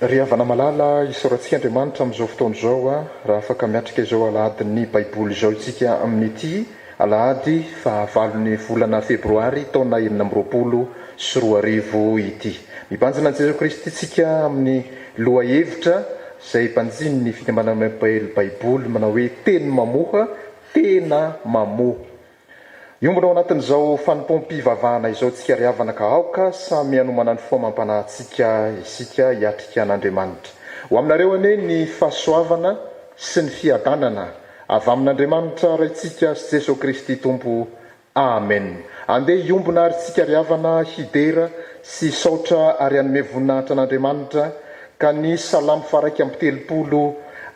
ry havana malala isorantsika andriamanitra amin'izao fotoana izao a raha afaka miatrika izao alahadin'ny baiboly izao isika amin'ity alahady fahavalon'ny volana febroary taona 2024 ity mibanjina an' Jesosy Kristy tsika amin'ny loha hevitra izay mpanjiny ny fikambanana baiboly manao hoe teny mamoha tena mamoha. Iombona ao anatin'izao fanompoam-pivavahana izao tsika ry havana ka aoka samy hanomana ny fomam-panahintsika isika hiatrika an'Andriamanitra. Ho aminareo anie ny fahasoavana sy ny fiadanana avy amin'Andriamanitra raintsika sy Jesosy Kristy Tompo. Amen. Andeha iombona ary tsika ry havana hidera sy saotra ary hanome voninahitra an'Andriamanitra ka ny salamo faha 130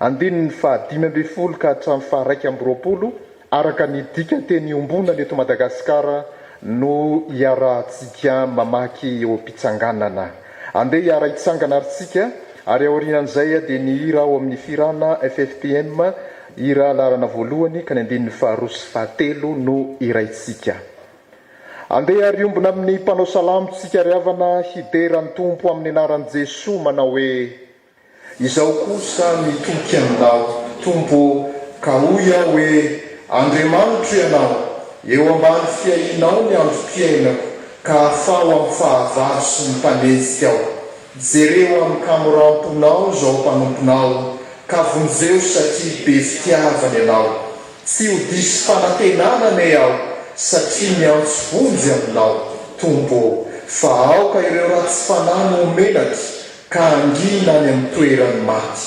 andininy faha 5 ka hatramin'ny faha 120 araka ny dika teny ombona ny eto Madagasikara no hiarantsika mamaky eo am-pitsanganana. Andeha hiara hitsangana ary tsika ary aorianan'izay dia ny hira ao amin'ny firana FFPM hira larana voalohany ka ny andininy faharoa sy fahatelo no iraitsika. Andeha ary ombona amin'ny mpanao salamo tsika ry havana hiderany tompo amin'ny anaran'i Jesosy manao hoe: izao kosa mitoky aminao tompo ka hoy aho hoe Andriamanitra ianao, eo ambany fiainao ny androm-piainako ka ahafaho amin'ny fahavalo sy ny mpanezika aho. Jereo amin'ny kamoramponao izao mpanomponao ka vonjeo satria be fitiavana ianao. Tsy ho diso fanantenana aho satria miantso vonjy aminao tompo. Fa aoka ireo ratsy fanahy no omenatra ka angina any amin'ny toerany maty.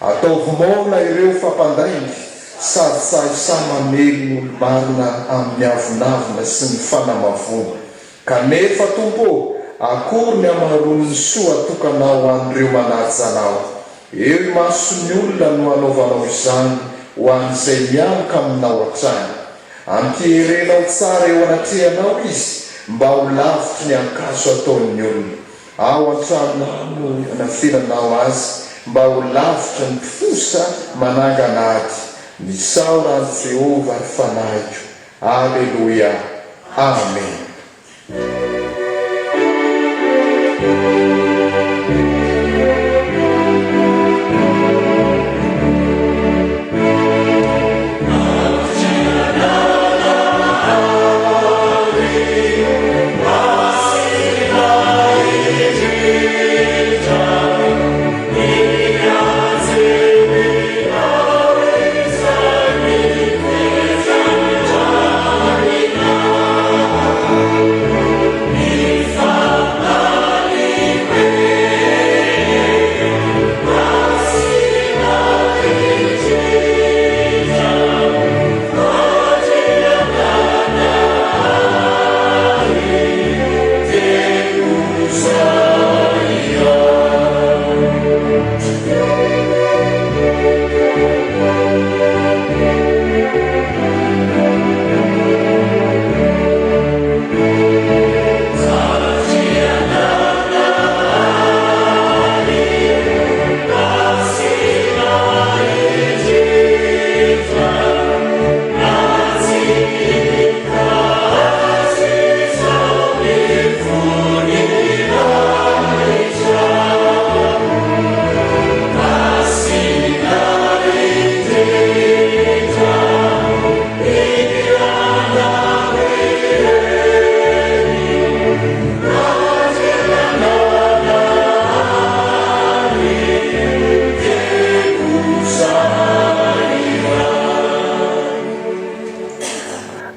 Ataovy maona ireo fampandainy sady sa mamely ny olo-marina amin'ny avonavina sy ny fanamavona. Kanefa tompo, akory ny amaron'ny soa tokanao an'ireo manaja anao. Eo i mason'ny olona no anaovanao izany ho an'izay mianka aminao hatrany. Ampierenao tsara eo anatrehanao izy mba ho lavitry ny ankaso ataon'ny olona. Ao an-tranonao no anafiranao azy mba ho lavitry ny mpifosa manangana ady. Misaora ny Jehova ny fanahiko. Aleluia. Amen.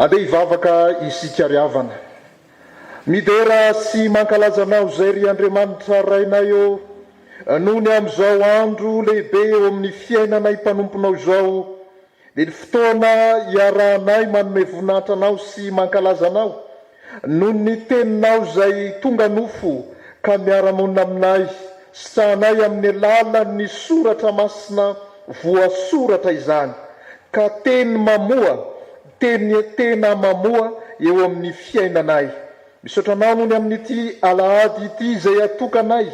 Andeha hivavaka isika ry havana. Midera sy mankalaza anao izay ry Andriamanitra rainay eo noho ny amin'izao andro lehibe eo amin'ny fiainanay mpanomponao izao, dia ny fotoana hiarahanay manome voninahitra anao sy mankalaza anao noho ny teninao izay tonga nofo ka miara-monina aminay sitranay amin'ny alalan'ny soratra masina voasoratra izany ka teny mamoa tena mamoa eo amin'ny fiainanay. Misaotra anao noho ny amin'ity alahady ity izay atokanay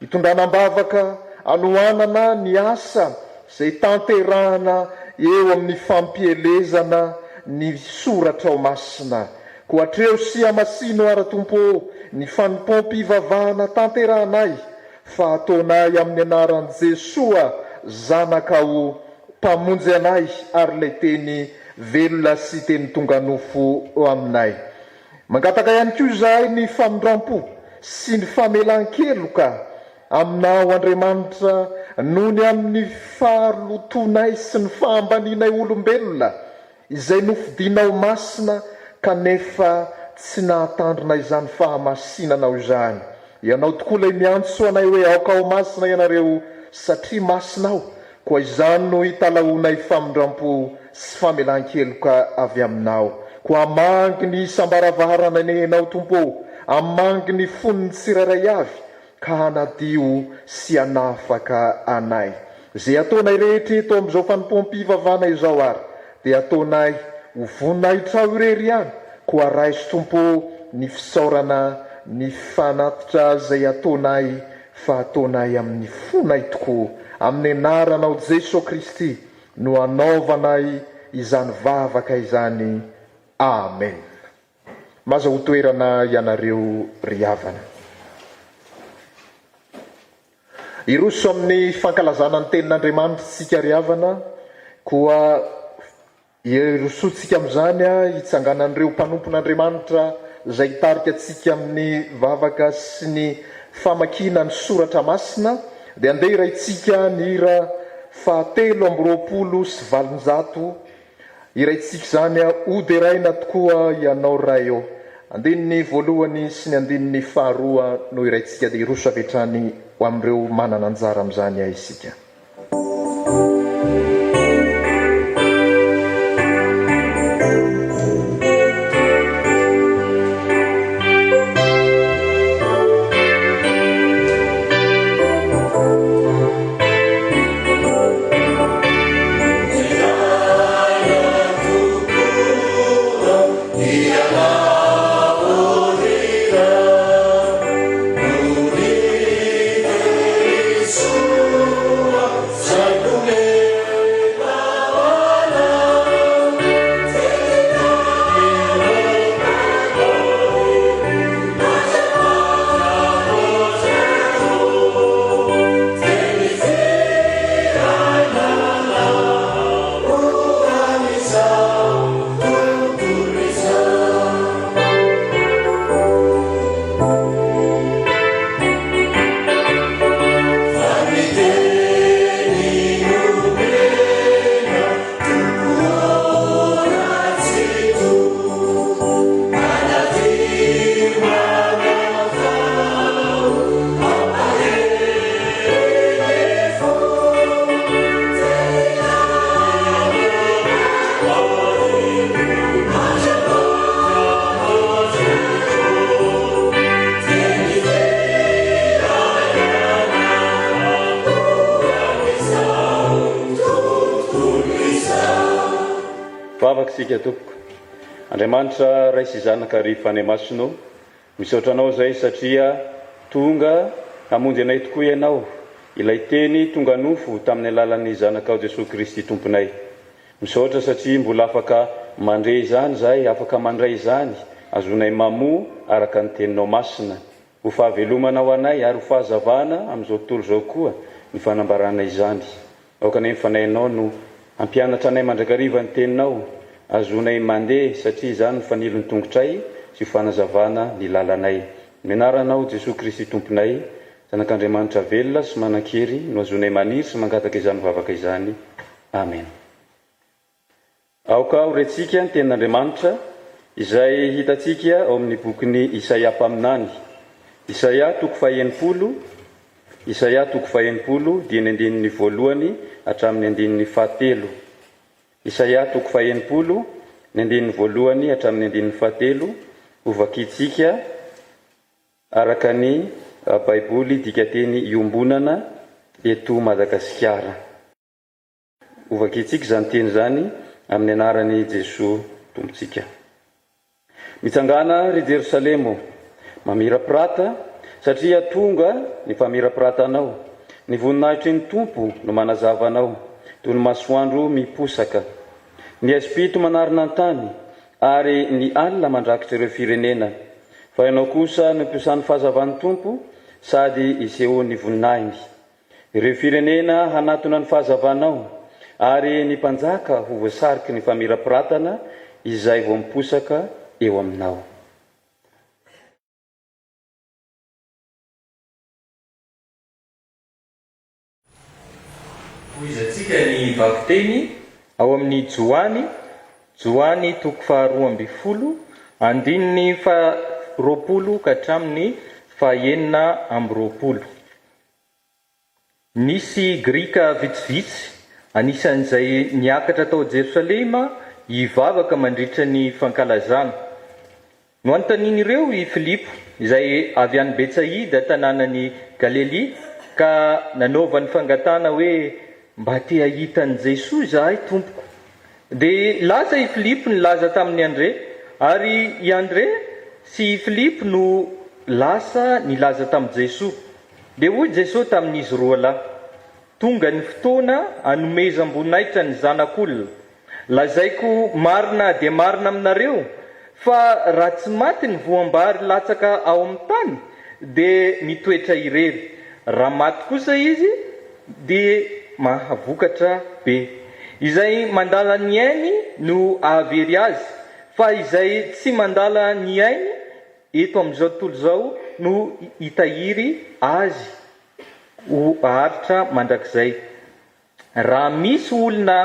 hitondranam-bavaka anohanana ny asa izay tanterahana eo amin'ny fampielezana ny soratra ao masina. Ko hatreo sy hamasino ara tompo ny fanompom-pivavahana tanterahanay fa ataonay amin'ny anaran'i Jesoa zanakao mpamonjy anay ary ilay teny velona sy teny tonga nofo eo aminay. Mangataka ihany koa izahay ny famindrampo sy ny famelan-keloka aminao Andriamanitra noho ny amin'ny fahalotonay sy ny fahambanianay olombelona izay nofidinao masina kanefa tsy nahatandrinay izany fahamasinanao izany. Ianao tokoa ilay miantso anay hoe aoka ao masina ianareo satria masinao, koa izany no hitalaonay famindrampo sy famelan-keloka avy aminao. Koa amangy ny isam-baravarana nenao Tompo, amangy ny fonony tsirairay avy ka hanadio sy hanafaka anay. Zay ataonay rehetra eto amin'izao fanompom-pivavana izao ary dia ataonay ho voninahitra irery ihany, koa raiso Tompo ny fisaorana ny fanatitra zay ataonay fa ataonay amin'ny fonay tokoa. Amin'ny anaranao Jesosy Kristy no anaovanay izany vavaka izany. Amen. Maza ho toerana ianareo ry havana. Iroso amin'ny fankalazana ny tenin'Andriamanitra tsika ry havana, koa irosotsika amin'izany hitsanganan'ireo mpanompon'Andriamanitra zay hitarika atsika amin'ny vavaka sy ny famakina ny soratra masina, dia andeha iraitsika ny hira 320 iraitsika izany ody eraina tokoa ianao ray eo. Andininy voalohany sy ny andininy faharoa no iraitsika dia iroso avetrany ho amin'ireo manana anjara amin'izany isika. Vavaksika tompoko, Andriamanitra raisy zanaka ry fanemasino, misaotranao zay satria tonga hamonjy anay tokoa ianao, ilay teny tonga nofo tamin'ny alalan'ny zanakao Jesosy Kristy tomponay. Misaotra satria mbola afaka mandray izany zay, afaka mandray izany azonay mamoa araka ny teninao masina. Ho fahavelomanao anay ary ho fahazavana amin'izao tontolo zao koa ny fanambarana izany. Aoka ny mifanainao no ampianatra anay mandrakariva ny teninao, azonay mandeha satria izany ny fanilon'ny tongotray sy fanazavana ny lalanay. Menaranao Jesosy Kristy tomponay, zanak'Andriamanitra velona sy manan-kery no azonay maniry sy mangataka izany vavaka izany. Amen. Aoka horetsika ny tenin'Andriamanitra izay hitatsika ao amin'ny bokin'ny Isaia mpaminany. Isaia toko faha-90, Isaia toko faha-90 dia ny andininy voalohany hatramin'ny andininy fahatelo. Isaia toko faha-90 ny andininy voalohany hatramin'ny andininy fahatelo, ovakitsika araka ny Baiboly dika teny iombonana eto Madagasikara. Ovakitsika izany teny zany amin'ny anaran'i Jesosy tompontsika. Mitsangana ry Jerosalemo, mamirapirata satria tonga ny famirapirata anao. Ny voninahitry ny tompo no manazava anao, toy ny masoandro miposaka. Ny espito manarina an-tany ary ny alina mandrakitra ireo firenena. Fa ianao kosa no ampiasan'ny fahazavan'ny tompo sady iseho ny voninahiny. Ireo firenena hanatona ny fahazavanao ary ny mpanjaka ho voasariky ny famirapiratana izay vao miposaka eo aminao. Hoizantsika ny vakiteny ao amin'ny Joany 2:12 andininy 20 ka hatramin'ny 9:20. Nisy Grika vitsivitsy anisan'izay niakatra tao Jerosalema hivavaka mandritra ny fankalazana. No anontaniany ireo i Filipo izay avy any Betsaida tanànany Galilea ka nanaova ny fangatana hoe mba te hahita an' Jesosy zahay tompoko. Dia lasa i Filipo nilaza tamin'ny Andre, ary i Andre sy Filipo no lasa nilaza tamin'i Jesosy. Dia hoy Jesosy tamin'izy roa lahy, tonga ny fotoana hanomezam-boninahitra ny zanak'olona. Lazaiko marina dia marina aminareo fa raha tsy maty ny voambary latsaka ao amin'ny tany dia mitoetra irery. Raha maty kosa izy dia mahavokatra be. Izay mandala ny ainy no ahavery azy, fa izay tsy mandala ny ainy eto amin'izao tontolo izao no hitahiry azy ho haritra mandrakizay. Raha misy olona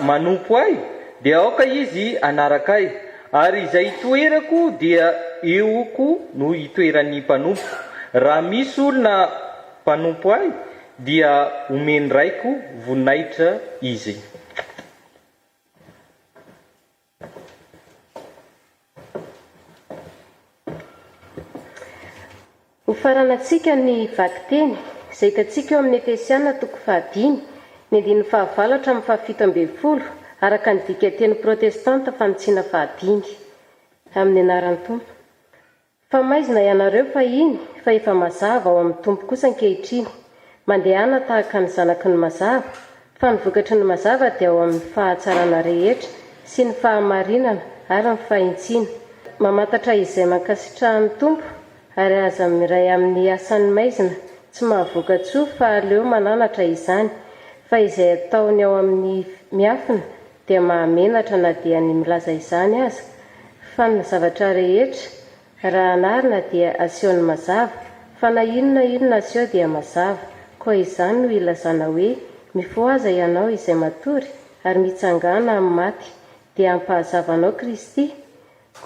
manompo ahy dia aoka izy anaraka ahy, ary izay hitoerako dia eoko no hitoeran'ny mpanompo. Raha misy olona mpanompo ahy dia omeny raiko voninahitra izy. Ho faranantsika ny vakiteny izay hitantsika eo amin'ny Efesiana 5:5 ny andininy 9:7 araka ny dikateny protestanta fanotsiana 5 amin'ny anaran'ny Tompo. Fa maizina ianareo fa iny fa efa mazava ao amin'ny Tompo kosa ankehitriny, mandehana tahaka ny zanaky ny mazava, fa ny vokatry ny mazava dia ao amin'ny fahatsarana rehetra sy ny fahamarinana ary ny fahintsiana. Mamantatra izay mankasitrahan'ny Tompo ary aza miray amin'ny asan'ny maizina tsy mahavokatsoa fa aleo mananatra izany, fa izay ataony ao amin'ny miafina dia mahamenatra na dia ny milaza izany aza, fa ny zavatra rehetra raha anarina dia asehony mazava, fa na inona aseho dia mazava. Koa izany no ilazana hoe mifoha aza ianao izay matory ary mitsangana amin'ny maty dia ampahazavanao Kristy.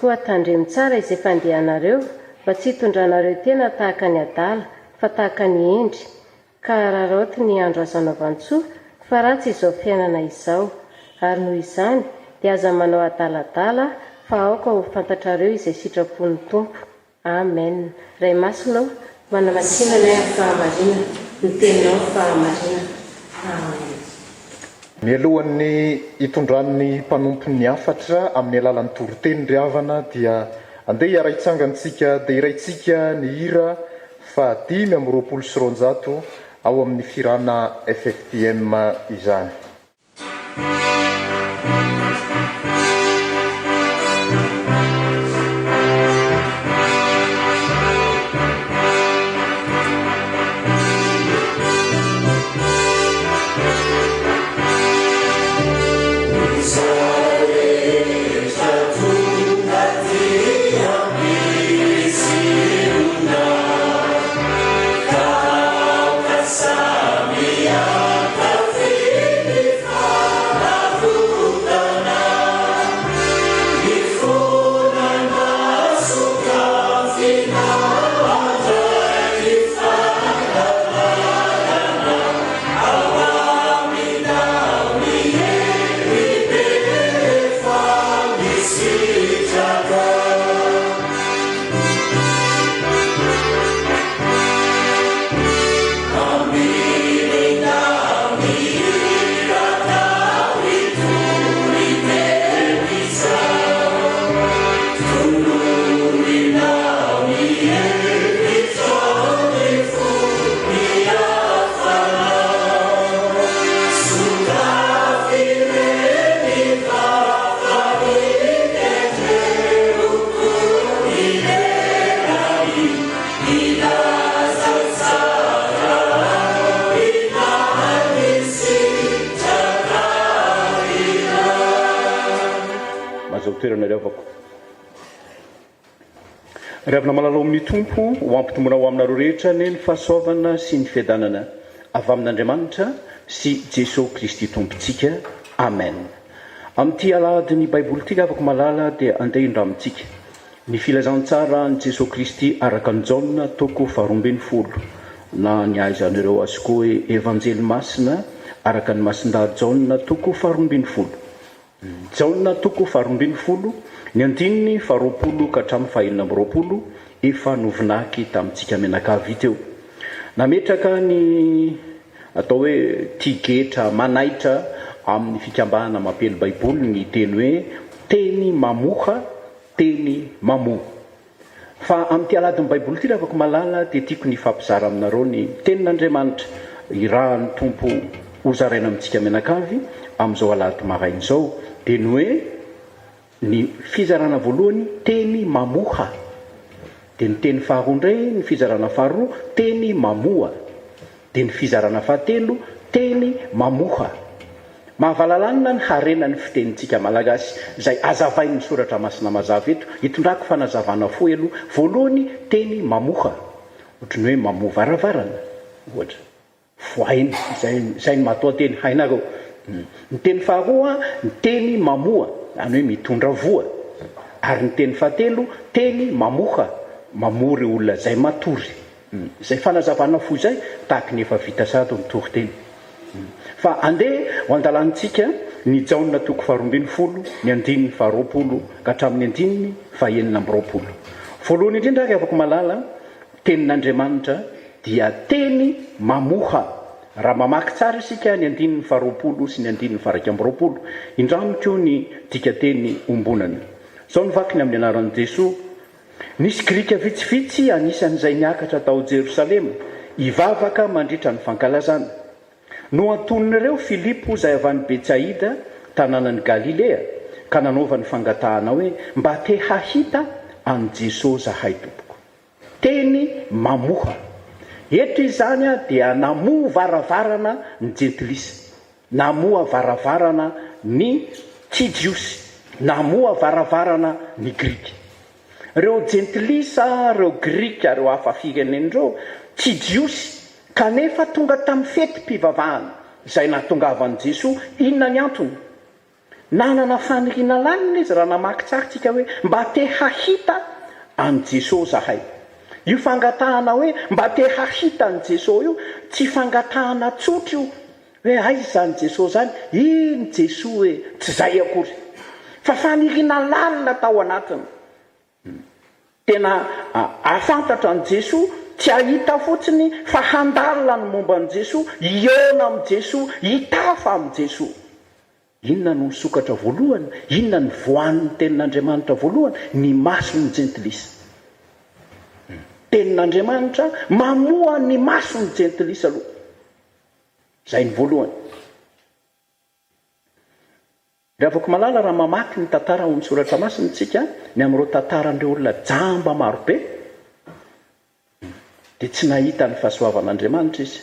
Koa tandremo tsara izay fandehanareo mba tsy hitondranareo tena tahaka ny adala fa tahaka ny endry, ka raraoty ny andro azanao vantsoa fa ratsy izao fiainana izao. Ary noho izany dia aza manao adaladala fa aoka ho fantatrareo izay sitrapon'ny Tompo. Amen. Ray masonao manamasinana amin'ny fahamarina, ny teninao fahamarina. Amen. Mialohan'ny hitondran'ny mpanompon'ny afatra amin'ny alalan'ny toroteny ry havana dia andeha hiaraitsangantsika dia iraitsika ny hira 520 ao amin'ny firana FFTM izany. Samia, nareo avako. Ravina malalao amin'ny tompo ho ampitomona ho aminareo rehetra ny fahasoavana sy ny fiadanana avy amin'Andriamanitra sy Jesosy Kristy tompontsika. Amen. Amin'ity alahady ny baiboly tika afaka malala dia andeha indra amintsika ny filazantsara ny Jesosy Kristy araka ny Jaona toko 12 na ny aizan'ireo azy koa hoe evanjely masina araka ny masindary Jaona toko 12. Jaona toko 12 ny andininy 20 ka hatramin'ny 420 efa novinaky tamintsika menakavy teo. Nametraka ny atao hoe tigetra manaitra amin'ny fikambahana mampely baiboly ny teny hoe teny mamoha, teny mamoha. Fa amin'ity aladin'ny baiboly ity afaka malala dia tiako ny fampizara aminareo ny tenin'Andriamanitra irahan'ny tompo hozaraina amintsika menakavy amin'izao alady maraina izao dia ny hoe ny fizarana voalohany teny mamoha, dia ny teny faharoa indray ny fizarana faharoa teny mamoha, dia ny fizarana fahatelo teny mamoha. Mahavalalana ny harena ny fitenintsika malagasy izay azavain'ny soratra masina mazava eto hitondrako fanazavana foelo. Voalohany teny mamoha, ohatry ny hoe mamoha varavarana ohatra voaina, izay ny matoa teny hainareo. Ny teny faharoa ny teny mamoha, any hoe mitondra voa. Ary ny teny fahatelo teny mamoha, mamory olona izay matory. Izay fanazavana fo izay tahaka ny efa vita sady mitory teny. Fa andeha ho andalantsika ny Jaona toko 12, ny andininy 20 ka hatramin'ny andininy 920. Voalohany indrindra ary afaka malala tenin'Andriamanitra dia teny mamoha. Raha mamaky tsara isika ny andininy 20 sy ny andininy 120 indramiko ny dikateny ombonana. Zao nivaky ny amin'ny anaran'i Jesosy. Nisy Grika vitsivitsy anisan'izay niakatra tao Jerosalema ivavaka mandritra ny fankalazana. No antonon'ireo Filipo izay avy any Betsaida tanànan'ny Galilea ka nanaova ny fangatahana hoe mba te hahita an Jesosy zahay tompoko. Teny mamoha. Eto izany dia namoha varavarana ny jentilisa, namoha varavarana ny tsy jiosy, namoha varavarana ny Grika. Reo jentilisa, reo Grika, reo hafa firenen'ireo tsy jiosy kanefa tonga tamin'ny fetim-pivavahana izay nahatongavan'i Jesosy. Inona ny antony? Nanana faniriana lalina izy raha namaky tsara tsika hoe mba te hahita an Jesosy zahay. Io fangatahana hoe mba te hahita an Jesosy io tsy fangatahana tsotra io hoe aiza zany Jesosy zany, iny Jesosy hoe tsy zay akory, fa faniriana lalina tao anatiny. Tena afantatra an Jesosy, tsy ahita fotsiny fa handalina ny momba an Jesosy, iona am Jesosy, hitafa am Jesosy. Inona no sokatra voalohany? Inona ny voan'ny tenin'Andriamanitra voalohany? Ny mason'ny jentilisa. Tenin'Andriamanitra mamoha ny mason'ny jentilisa aloha. Zay ny voalohany. Raha afaka malala raha mamaky ny tantara ao amin'ny soratra masina tsika ny amin'ireo tantaran'ireo olona jamba marobe dia tsy nahita ny fahasoavan'Andriamanitra izy,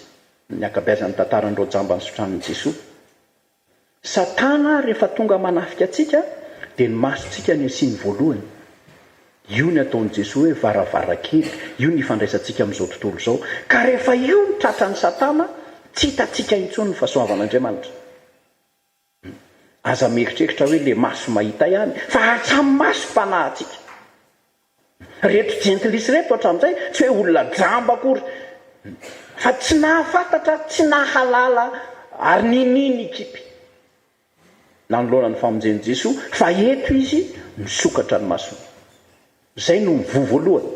ny akabeazan'ny tantaran'ireo jamba nisotranin'i Jesosy. Satana rehefa tonga manafika atsika dia ny masontsika ny asiany voalohany. Io ny ataon'i Jesosy hoe varavarakely, io ny ifandraisantsika amin'izao tontolo izao. Ka rehefa io ny tratran'ny Satana, tsy hitantsika intsony ny fahasoavan'Andriamanitra. Aza mieritreritra hoe le maso mahita ihany, fa hatramin'ny maso mpanahintsika. Rehetra jentilisa reto hatramin'izay tsy hoe olona jamba akory, fa tsy nahafantatra, tsy nahalala ary nininy ikipy nanoloana ny famonjen'i Jesosy, fa eto izy misokatra ny masony. Zay no mivoha voalohany.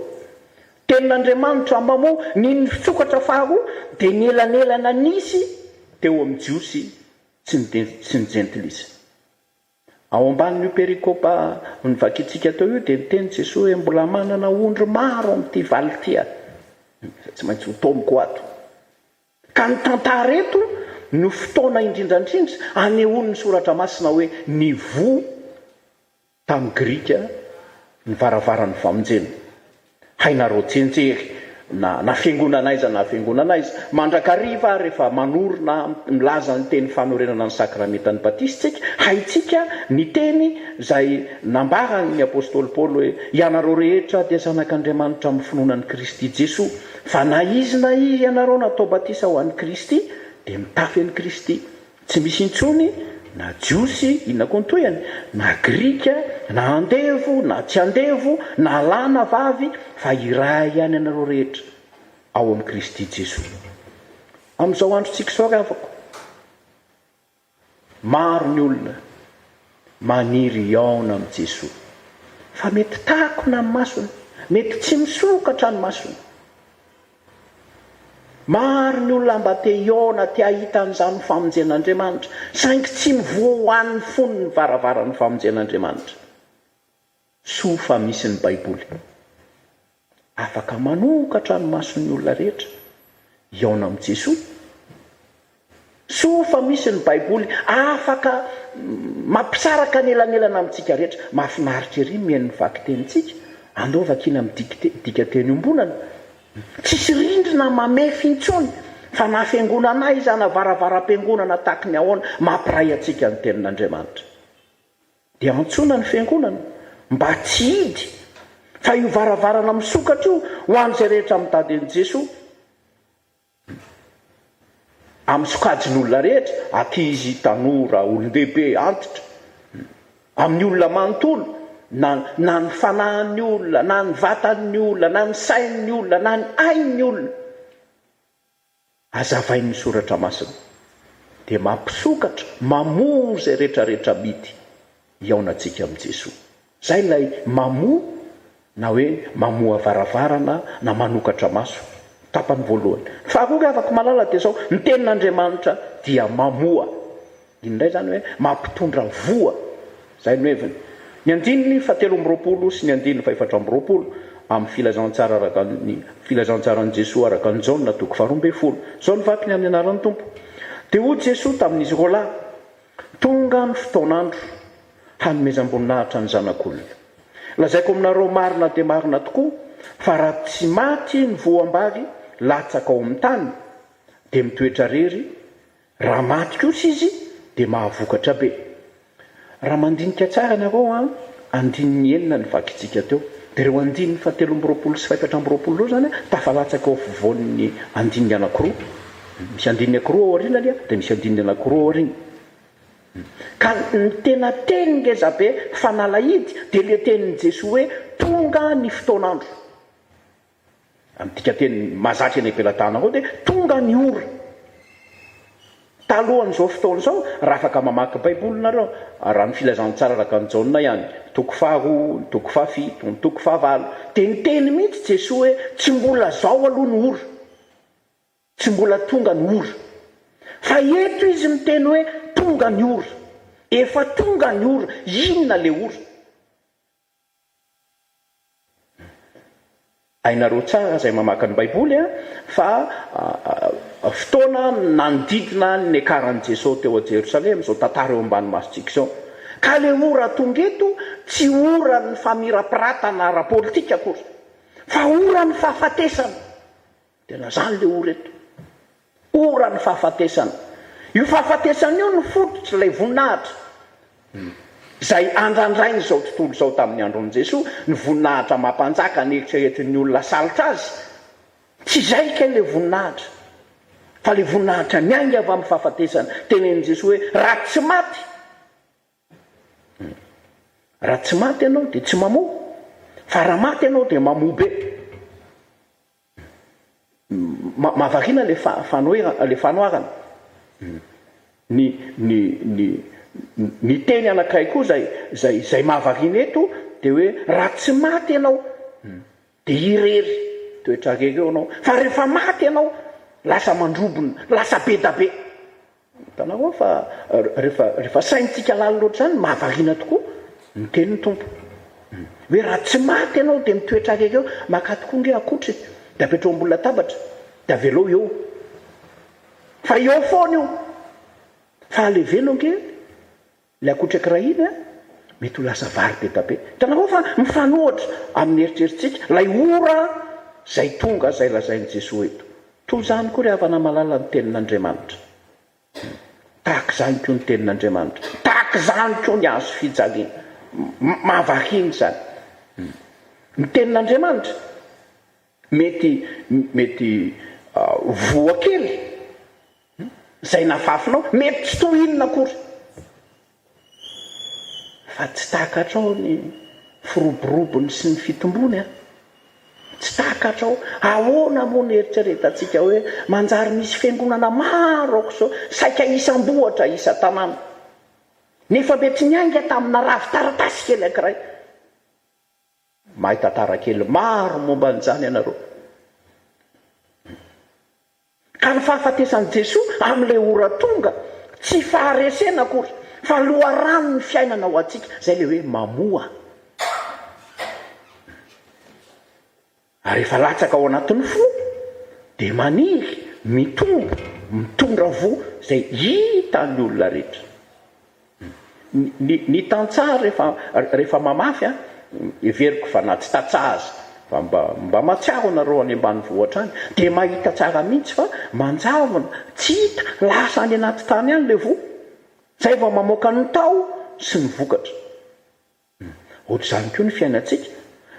Tenin'Andriamanitra mamoha ny misokatra faharoa dia ny elanelana nisy teo amin'ny jiosy sy ny jentilisa. Ao ambanin'io perikopa nivakitsika teo io dia niteny Jesosy hoe mbola manana ondry maro amin'ity valy ity tsy maintsy ho tomoko ato. Ka ny tantara eto no fotoana indrindrandrindra anehoany ny soratra masina hoe nivoha tamin'ny Grika ny varavaran'ny famonjena. Hainareo tsenjery na fiangonanaiza na fiangonanaiza mandrakariva rehefa manorona milaza ny teny fanorenana ny sakramentany batistsika haitsika ny teny zay nambarany apôstôly paoly hoe ianareo rehetra dia zanak'andriamanitra amin'ny finoanan'i Kristy Jesosy fa na izy na izy ianareo natao batisa ho an'i Kristy dia mitafy an'i Kristy, tsy misy intsony na jiosy inona koa ny toyany na grika na andevo na tsy andevo na lahy na vavy fa iray ihany ianareo rehetra ao amin'ny Kristy Jesosy. Amin'izao androntsika izao ravako, maro ny olona maniry iaona amin'ny Jesosy fa mety takona amin'ny masony, mety tsy misokatra ny masony. Maro ny olona mba te iaona te ahita an'izany famonjen'Andriamanitra saingy tsy mivoahan'ny fony ny varavaran'ny famonjen'Andriamanitra. Soa fa misy ny Baiboly afaka manokatra ny mason'ny olona rehetra iaona amin'ny Jesosy. Soa fa misy ny Baiboly afaka mampisaraka ny elanelana amintsika rehetra. Mahafinaritra ery mihaino vaky tenintsika andao vakina midika teny ombonana, tsisy rindrina mamefy intsony fa na fiangonana iza na varavaram-piangonana tahaka ny ahoana mampiray antsika ny tenin'Andriamanitra. Dia antsona ny fiangonana mba tsy hidy fa io varavarana misokatra io ho an'izay rehetra mitady an'i Jesosy. Amin'ny sokajin'olona rehetra, ankizy, tanora, olon-dehibe, antitra, amin'ny olona manontolo, na ny fanahin'ny olona, na ny vatan'ny olona, na ny sain'ny olona, na ny ain'ny olona, azavain'ny soratra masina dia mampisokatra mamoa izay rehetrarehetra mity iaonantsika amin'ny Jesosy. Zay ilay mamoa na hoe mamoa varavarana na manokatra maso tapany voalohany. Faharoa afaka malala dia zao, ny tenin'Andriamanitra dia mamoa. Indray zany hoe mampitondra voa. Zay ny hoe ny andininy 720 sy ny andininy 420 amin'ny filazantsara araka ny filazantsaran'i Jesosy araka ny Jaona 12. Zao ny vakiny amin'ny anaran'ny Tompo. Dia hoy Jesosy tamin'izy roa lahy, tonga ny fotoan'andro hanomezam-boninahitra ny zanak'olona. Lazaiko aminareo marina dia marina tokoa fa raha tsy maty ny voam-bavy latsaka ao amin'ny tany dia mitoetra rery, raha maty kosa izy dia mahavokatra be. Raha mandinika tsara ianareo andininy enina ny vakitsika teo, dia ireo andininy 720 sy 420 reo zany tafalatsaka ao afovoan'ny andininy anankiroa. Misy andininy anankiroa ao aorianany dia misy andininy anankiroa ao aoriana. Ka ny tena teny ngeza be fanalahidy dia le tenin'i Jesosy hoe tonga ny fotoan'andro. Amin'tika teny mazatra eny am-pelatana ao dia tonga ny ora. Talohan'izao fotoan'izao raha afaka mamaky Baiboly nareo, raha ny filazantsara araka ny Jaona ihany, toko 2, toko 7, toko 9, dia ny teny mihitsy Jesosy hoe tsy mbola zao aloha ny ora, tsy mbola tonga ny ora. Fa eto izy miteny hoe tonga ny ora, efa tonga ny ora. Inona le ora? Ainareo tsara izay mamaky ny Baiboly fa fotoana nandidina ny ekaran'i Jesosy teo a Jerosalema, zao tantara eo ambany masontsika izao. Ka le ora tonga eto tsy ora ny famirapiratana ara-politika akory, fa ora ny fahafatesana. Tena zany le ora eto, ora ny fahafatesana. Io fahafatesana io ny fototra ilay voninahitra zay andrandrainy zao tontolo zao tamin'ny andron'i Jesosy, ny voninahitra mampanjaka ny eritreretin'ny olona salotra azy. Tsy zay ka le voninahitra, fa le voninahitra miainga avy amin'ny fahafatesana. Tenen'i Jesosy hoe raha tsy maty, raha tsy maty ianao dia tsy mamoa, fa raha maty ianao dia mamoa be. Mahavariana le fanoarana. Ny teny anankiray koa zay mahavariana eto dia hoe raha tsy maty ianao dia irery, toetra rery eo ianao, fa rehefa maty ianao lasa mandrobona, lasa be da be. Hitanao fa rehefa saintsika lany loatra zany mahavariana tokoa ny tenin'ny Tompo hoe raha tsy maty ianao dia mitoetra rery eo, maka tokoa nge akotry dia apetrao ambony latabatra dia avelao eo, fa eo foana io. Fa alevenao nge le akotra kirahiny mety ho lasa vary be da be. Hitanao fa mifanohatra amin'ny eritreritsika lay ora zay tonga zay lazainy Jesosy eto. Toy zany koa ry havana malala ny tenin'Andriamanitra. Tahaka zany koa ny tenin'Andriamanitra. Tahaka zany koa ny azo fijaliana. Mavahiny zany. Ny tenin'Andriamanitra mety voa kely zay nafafinao, mety tsy toy inona akory. Fa tsy tahaka hatrao ny firoborobony sy ny fitombony. Tsy tahaka hatrao. Ahoana moa ny eritreretantsika hoe manjary misy fiangonana maro aoka sao saika isambohatra isa-tanàna. Nefa mety niainga tamina ravi-taratasy kely ankiray. Mahita tara kely maro momba an'izany ianareo. Ka ny fahafatesan'i Jesosy amin'ilay ora tonga tsy faharesena akory, fa loharano ny fiainana ho antsika, zay le hoe mamoa. Ary rehefa latsaka ao anatin'ny fo dia maniry mitondra vo zay hita ny olona rehetra. Ny tantsara rehefa mamafy everiko fa na tsy tatsahazy fa mba matsiaro nareo any ambanivohitra any dia mahita tsara mihitsy fa manjavona tsy hita lasa any anaty tany any le vo zay vao mamoaka ny tao sy ny vokatra. Ohatr'izany koa ny fiainantsika.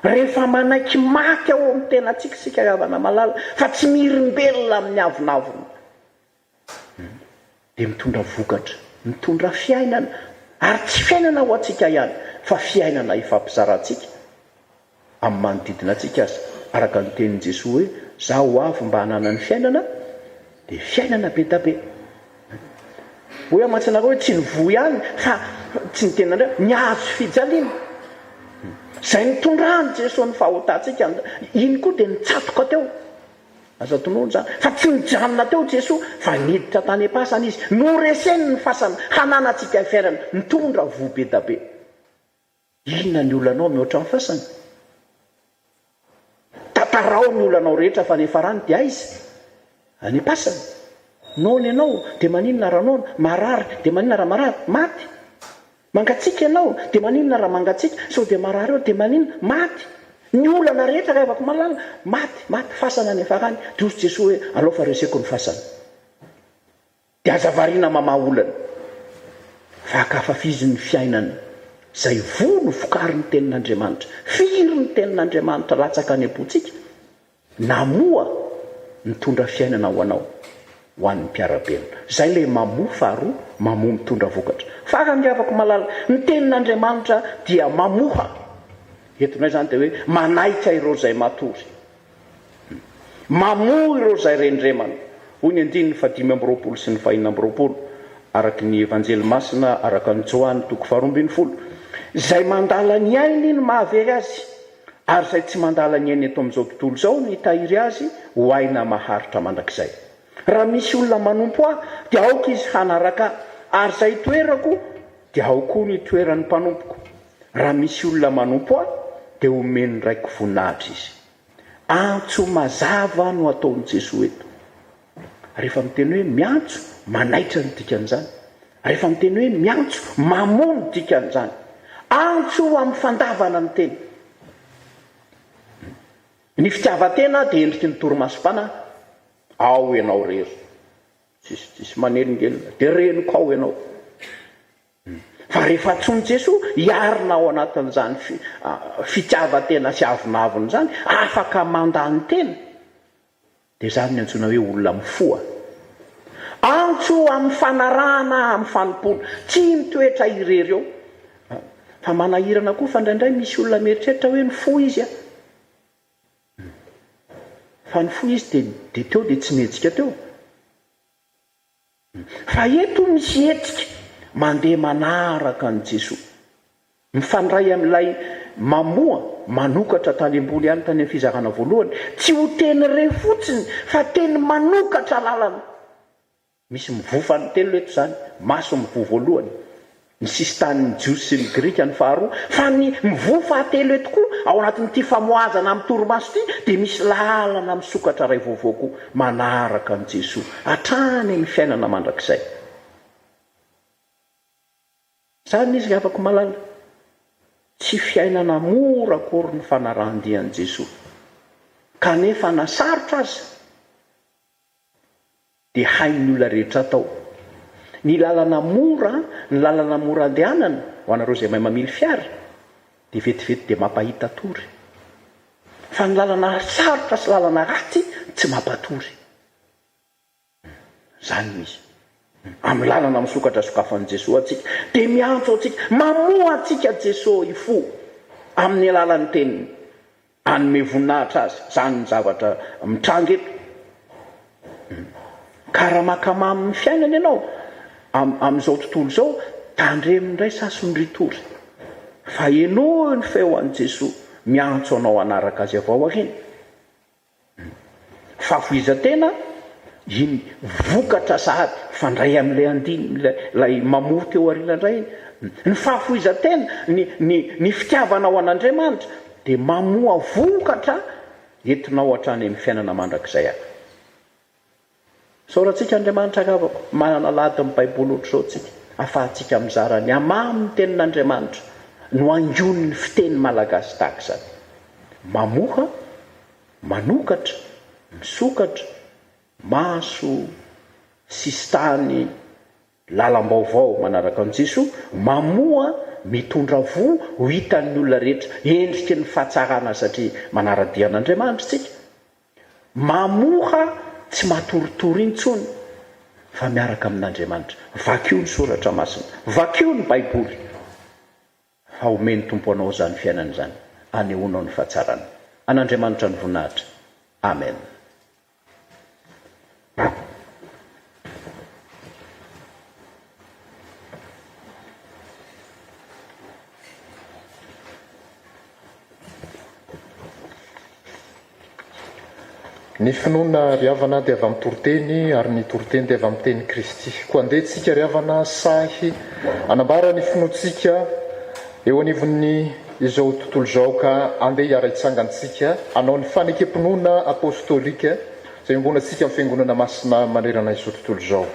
Rehefa manaiky maty ao amin'ny tenantsika sika havana malala fa tsy mirimbelona amin'ny avonavona dia mitondra vokatra, mitondra fiainana, ary tsy fiainana ho antsika ihany fa fiainana ifampizarantsika amin'ny manodidina antsika azy. Araka ny tenin' Jesosy hoe zaho avy mba hanana ny fiainana dia fiainana be da be. Hoe amatsinareo hoe tsy ny vo ihany fa tsy ny tenandreo ny azo fijaliana. Zay nitondrany Jesosy ny fahotantsika, iny koa dia nitsatoka teo. Aza tonoana zany fa tsy nijanona teo Jesosy fa niditra tany am-pasana izy, noreseny ny fasana hananantsika fiainana, nitondra vo be da be. Inona ny olanao mihoatra amin'ny fasana? Tatarao ny olanao rehetra fa nefa rany dia aiza? Any am-pasana. Naona ianao dia maninona raha naona? Marary dia maninona raha marary? Maty. Mangatsika ianao dia maninona raha mangatsika? Sao dia marary eo dia maninona? Maty. Ny olana rehetra rehefa ko malala maty fasana nefa rany. Dia ozy Jesosy hoe alao fa reseko ny fasana. Dia azavariana mamaha olana. Fa akafafizin'ny fiainana zay vono fokary ny tenin'Andriamanitra, firy ny tenin'Andriamanitra latsaka any am-pontsika, namoa mitondra fiainana ho anao, ho an'ny mpiarabelona. Zay le mamoa faharoa, mamoa mitondra vokatra. Farangiavako malala, ny tenin'Andriamanitra dia mamoha. Etonay zany dia hoe manaitra ireo zay matory, mamoa ireo zay rendremana. Hoy ny 5:20 sy ny 4:20 araka ny evanjely masina araka ny Johany 2:12, zay mandala ny ainy ny mahavery azy, ary zay tsy mandala ny ainy eto amin'izao tontolo izao ny hitahiry azy ho aina maharitra mandrakizay. Raha misy olona manompo ahy dia aoka izy hanaraka, ary zay toerako dia ao koa ny toeran'ny mpanompoko. Raha misy olona manompo ahy dia omeny raiko voninahitra izy. Antso mazava no ataon'i Jesosy eto. Rehefa miteny hoe miantso, manaitra ny dikan'izany. Rehefa miteny hoe miantso, mamoa ny dikan'izany. Antso amin'ny fandavana ny teny. Ny fitiavan-tena dia endriky ny torimasom-pana. Ao ianao rery, tsisy manelingelina, dia reniko ao ianao. Fa rehefa antsoin'i Jesosy hiarina ao anatin'izany fitiavan-tena sy avonavony zany, afaka mandany tena, dia zany ny antsoina hoe olona mifoa. Antso amin'ny fanarahana, amin'ny fanompona, tsy mitoetra irery eo. Fa manahirana koa fa indraindray misy olona mieritreritra hoe ny fo izy fa ny fo izy dia teo dia tsy mihetsika teo. Fa eto misy hetsika mandeha manaraka ny Jesosy, mifandray amin'ilay mamoa manokatra tany ambony ihany tany amin'ny fizarana voalohany, tsy ho teny re fotsiny fa teny manokatra lalana. Misy mivofa ny telo eto zany, maso mivo voalohany, ny sisy tanin'ny jiosy sy ny grika ny faharoa, fa ny mivofa telo eto koa ao anatin'ity famoazana amin'ny torimaso ity dia misy lalana misokatra ray vaovao koa manaraka ny Jesosy hatrany amin'ny fiainana mandrakizay. Zany izy afaka malala, tsy fiainana mora akory ny fanarahan-dian'i Jesosy. kanefa nasarotra azy dia hain'ny olona rehetra atao. Ny lalana mora, ny lalana mora andehanana ho anareo izay mahay mamily fiara dia vetivety dia mampahita tory, fa ny lalana sarotra sy lalana ratsy tsy mampatory. Zany izy amin'ny lalana misokatra sokafan'i Jesosy atsika dia miantso atsika, mamoa atsika Jesosy ifo amin'ny alalan'ny teniny, anome voninahitra azy. Zany ny zavatra mitranga eto. Karaha makamamy amin'ny fiainana ianao amin'izao tontolo izao, tandremindray sason'ny tory, fa eno ny feo an'i Jesosy miantso anao anaraka azy avao areny. Fahafoizan-tena iny vokatra sahady fandray amin'ilay andiny ilay mamory teo aorianandray iny. Ny fahafoizan-tena ny fitiavanao an'Andriamanitra dia mamoa vokatra entinao hatrany amin'ny fiainana mandrakizay ary. Saorantsika Andriamanitra akavako, manana lady amin'ny Baiboly ohatr'izao tsika, ahafahantsika mizara ny amamy tenin'Andriamanitra no angony ny fiteny malagasy tahaka izany. Mamoha, manokatra, misokatra, maso, sistany, lalam-baovao manaraka an'i Jesosy, mamoa, mitondra vo ho hitan'ny olona rehetra endriky ny fahatsarana satria manara-dia an'Andriamanitra tsika. Mamoha tsy matoritory intsony fa miaraka amin'Andriamanitra. Vakio ny soratra masina, vakio ny Baiboly, fa omeny tompo anao zany fiainana izany, anehoanao ny fahatsarana. An'Andriamanitra ny voninahitra. Amen. Ny finoana riavana dia avy amin'ny toriteny, ary ny toriteny dia avy amin'ny teny Kristy. Koa andehantsika riavana sahy anambara ny finoantsika eo anivon'ny izao tontolo izao, ka andeha hiara-hitsangantsika hanao ny fanekempinoana apôstôlika izay ombonantsika amin'ny fiangonana masina manerana izao tontolo izao.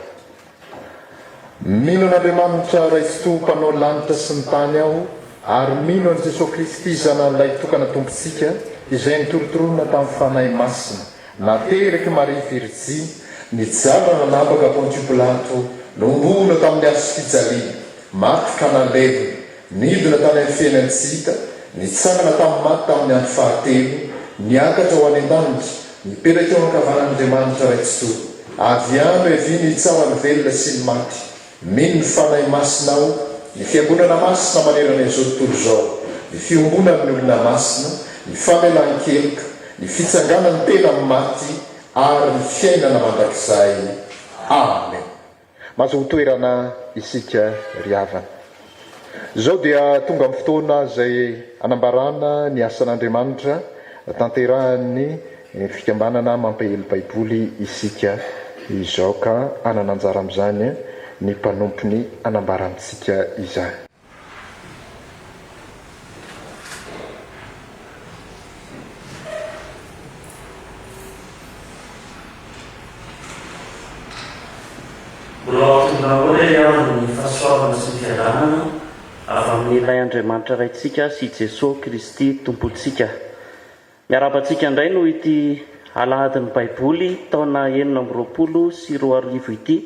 Mino an'Andriamanitra Raitso mpanao lanitra sy ny tany aho, ary mino an' Jesosy Kristy zanan'ilay tokana tompontsika izay nitorotorona tamin'ny fanahy masina, nateraka Maria Virjiny, nijanona nanapaka Pontius Pilato, nombona tamin'ny azo fijaliana, maty ka nalevina, nidina tany amin'ny fiainany tsy hita, nitsangana tamin'ny maty tamin'ny andro fahatelo, niakatra ho any an-danitra, nipetraka eo ankavan'Andriamanitra Raitso, avy any eviny tsara ny velona sy ny maty. Mino ny fanahy masina aho, ny fiangonana masina manerana izao tontolo izao, ny fiombonan'ny olona masina, ny famelan-keloka, ny fitsanganany tena amin'ny maty, ary ny fiainana mandrakizay. Amen. Mahazo toerana isika riavana. Izao dia tonga amin'ny fotoana izay anambarana ny asan'Andriamanitra, tanterahany fikambanana mampahely Baiboly isika izao, ka anana anjara amin'izany ny mpanompony anambarantsika izany. Mbola tonga hoe amin'ny fahasoavana sy ny fiadanana avy amin'ny ilay Andriamanitra raitsika sy Jesosy Kristy tompontsika. Miarabantsika indray no ity alahadin'ny Baiboly taona 1920 ity,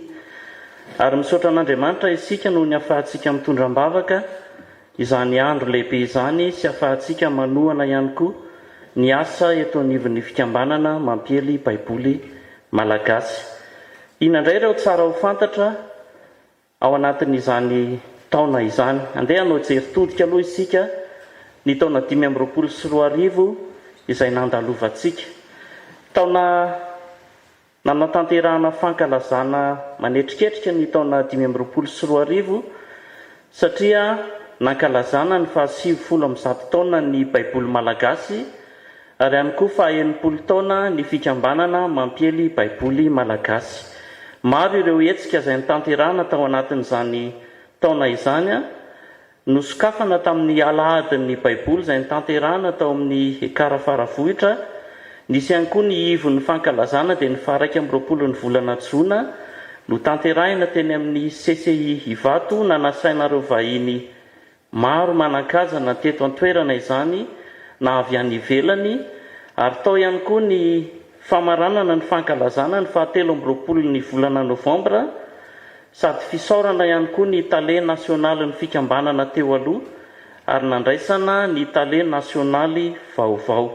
ary misaotra an'Andriamanitra isika no ny ahafahantsika mitondram-bavaka izany andro lehibe izany, sy ahafahantsika manohana ihany koa ny asa eto anivon'ny fikambanana mampiely Baiboly malagasy. Inandray ireo tsara ho fantatra ao anatin'izany taona izany. Andeha hanao jeritodika aloha isika ny taona 524 izay nandalovantsika. Taona nanatanterahana fankalazana manetriketrika ny taona 524 satria nankalazana ny 750 taona ny Baiboly malagasy, ary ihany koa 90 taona ny fikambanana mampiely Baiboly malagasy. Maro ireo hetsika izay nitanterahana tao anatin'izany taona izany, nosokafana tamin'ny alahadin'ny Baiboly izay nitanterahana tao amin'ny ekara faravohitra. Nisy ihany koa ny ivon'ny fankalazana dia ny 20 ny volana Jona no tanterahina teny amin'ny CCI Ivato, nanasainareo vahiny maro manan-kazana teto an-toerana izany na avy any ivelany, ary tao ihany koa ny famaranana ny fankalazana ny 27 ny volana novambra sady fisaorana ihany koa ny tale nasionaly ny fikambanana teo aloha ary nandraisana ny tale nasionaly vaovao.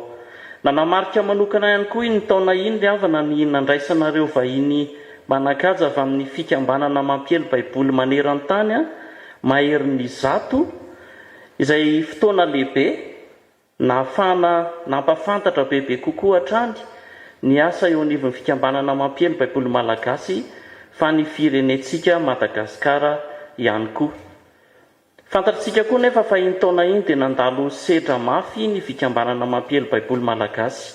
Nanamarika manokana ihany koa ny taona iny ry havana ny nandraisanareo vahiny manakaja avy amin'ny fikambanana mampiely baiboly maneran-tany maherin'ny zato izay fotoana lehibe nahafahana nampafantatra bebe kokoa hatrany ny asa eo anivon'ny fikambanana mampiely baiboly malagasy fa ny firenentsika Madagasikara ihany koa. Fantatritsika koa nefa fa iny taona iny dia nandalo sedra mafy ny fikambanana mampiely baiboly malagasy.